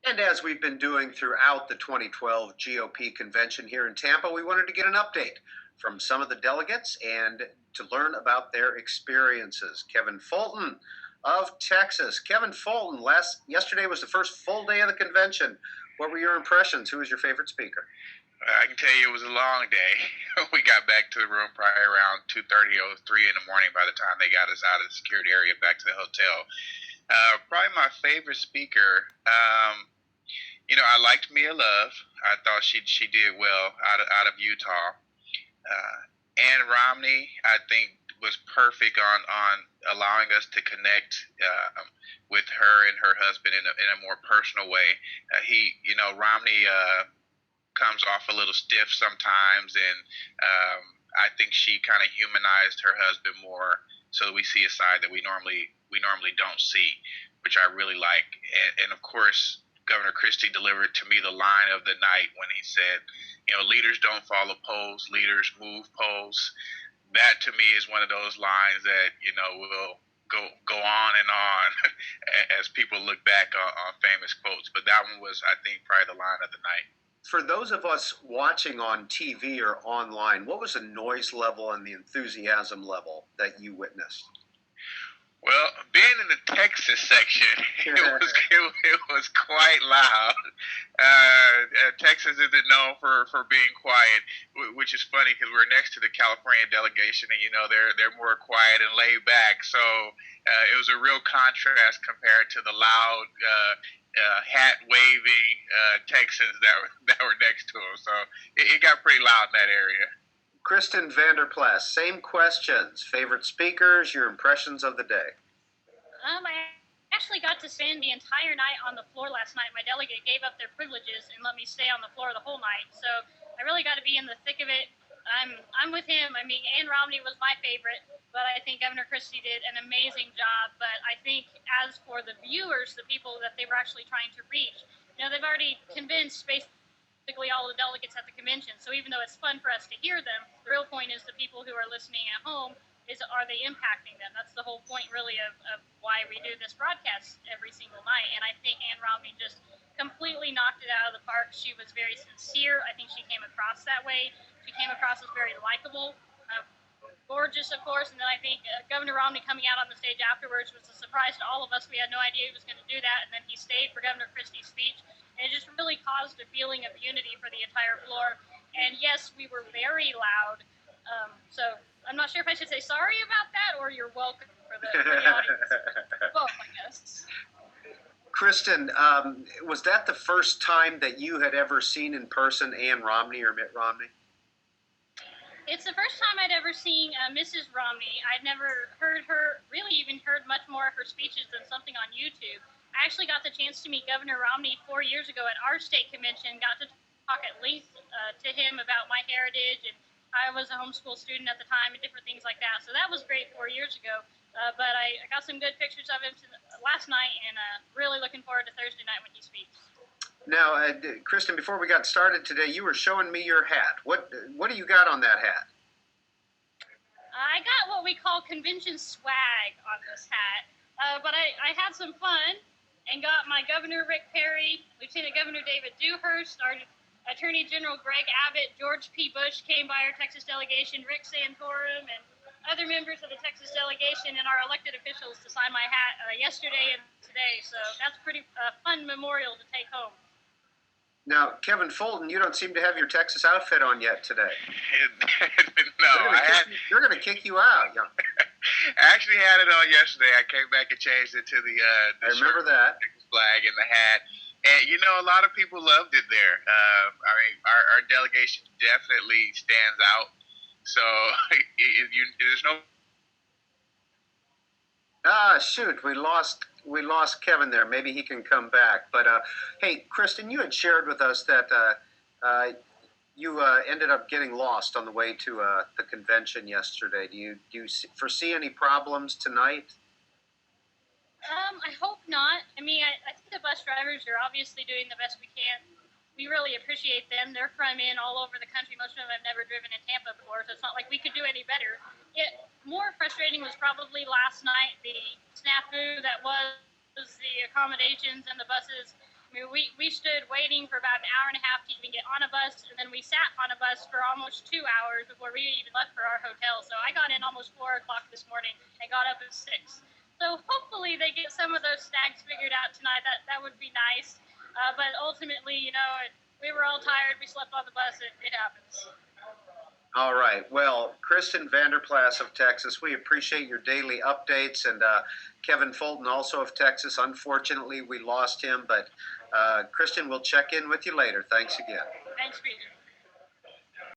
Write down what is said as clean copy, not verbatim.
And as we've been doing throughout the 2012 GOP convention here in Tampa, we wanted to get an update from some of the delegates and to learn about their experiences. Kevin Fulton of Texas. Kevin Fulton, yesterday was the first full day of the convention. What were your impressions? Who was your favorite speaker? I can tell you it was a long day. We got back to the room probably around 2:30 or 3 in the morning by the time they got us out of the security area back to the hotel. Probably my favorite speaker, I liked Mia Love. I thought she did well out of Utah. And Romney, I think, was perfect on allowing us to connect with her and her husband in a more personal way. Romney comes off a little stiff sometimes, and I think she kind of humanized her husband more, so we see a side that we normally don't see, which I really like. And of course, Governor Christie delivered to me the line of the night when he said, leaders don't follow polls, leaders move polls. That to me is one of those lines that, will go on and on as people look back on famous quotes. But that one was, I think, probably the line of the night. For those of us watching on TV or online, what was the noise level and the enthusiasm level that you witnessed? Well, being in the Texas section, it was quite loud. Texas isn't known for being quiet, which is funny because we're next to the California delegation, and they're more quiet and laid back. So it was a real contrast compared to the loud, hat waving Texans that were next to them. So it got pretty loud in that area. Kristen Vander-Plas, same questions. Favorite speakers, your impressions of the day? I actually got to spend the entire night on the floor last night. My delegate gave up their privileges and let me stay on the floor the whole night. So I really got to be in the thick of it. I'm with him. I mean, Ann Romney was my favorite, but I think Governor Christie did an amazing job. But I think as for the viewers, the people that they were actually trying to reach, they've already convinced basically all the delegates at the convention. So even though it's fun for us to hear them, the real point is the people who are listening at home, are they impacting them? That's the whole point really of why we do this broadcast every single night. And I think Ann Romney just completely knocked it out of the park. She was very sincere. I think she came across that way. She came across as very likable, gorgeous, of course. And then I think Governor Romney coming out on the stage afterwards was a surprise to all of us. We had no idea he was going to do that. And then he stayed for Governor Christie's speech. And it just really caused a feeling of unity for the entire floor. And yes, we were very loud. So I'm not sure if I should say sorry about that or you're welcome for the audience. Both, I guess. Kristen, was that the first time that you had ever seen in person Ann Romney or Mitt Romney? It's the first time I'd ever seen Mrs. Romney. I'd never really even heard much more of her speeches than something on YouTube. I actually got the chance to meet Governor Romney 4 years ago at our state convention, got to talk at length to him about my heritage, and I was a homeschool student at the time and different things like that. So that was great 4 years ago. But I got some good pictures of him last night, and really looking forward to Thursday night when he speaks. Now, Kristen, before we got started today, you were showing me your hat. What do you got on that hat? I got what we call convention swag on this hat. But I had some fun and got my Governor Rick Perry, Lieutenant Governor David Dewhurst, our Attorney General Greg Abbott, George P. Bush came by our Texas delegation, Rick Santorum, and other members of the Texas delegation and our elected officials to sign my hat yesterday and today. So that's pretty fun memorial to take home. Now, Kevin Fulton, you don't seem to have your Texas outfit on yet today. No, they're going to kick you out. Yeah. I actually had it on yesterday. I came back and changed it to the I remember that flag and the hat. And, a lot of people loved it there. Our delegation definitely stands out. So there's no... Shoot, we lost Kevin there. Maybe he can come back. But, hey, Kristen, you had shared with us that you ended up getting lost on the way to the convention yesterday. Do you foresee any problems tonight? I hope not. I mean, I think the bus drivers are obviously doing the best we can. We really appreciate them. They're from all over the country. Most of them have never driven in Tampa before, so it's not like we could do any better. More frustrating was probably last night, the snafu that was the accommodations and the buses. I I mean, we stood waiting for about an hour and a half to even get on a bus, and then we sat on a bus for almost 2 hours before we even left for our hotel. So I got in almost 4 o'clock this morning and got up at 6. So hopefully they get some of those snags figured out tonight. That would be nice. But ultimately, we were all tired. We slept on the bus. It happens. All right. Well, Kristen Vander-Plas of Texas, we appreciate your daily updates. And Kevin Fulton, also of Texas. Unfortunately, we lost him. But Kristen, we'll check in with you later. Thanks again. Thanks, Peter.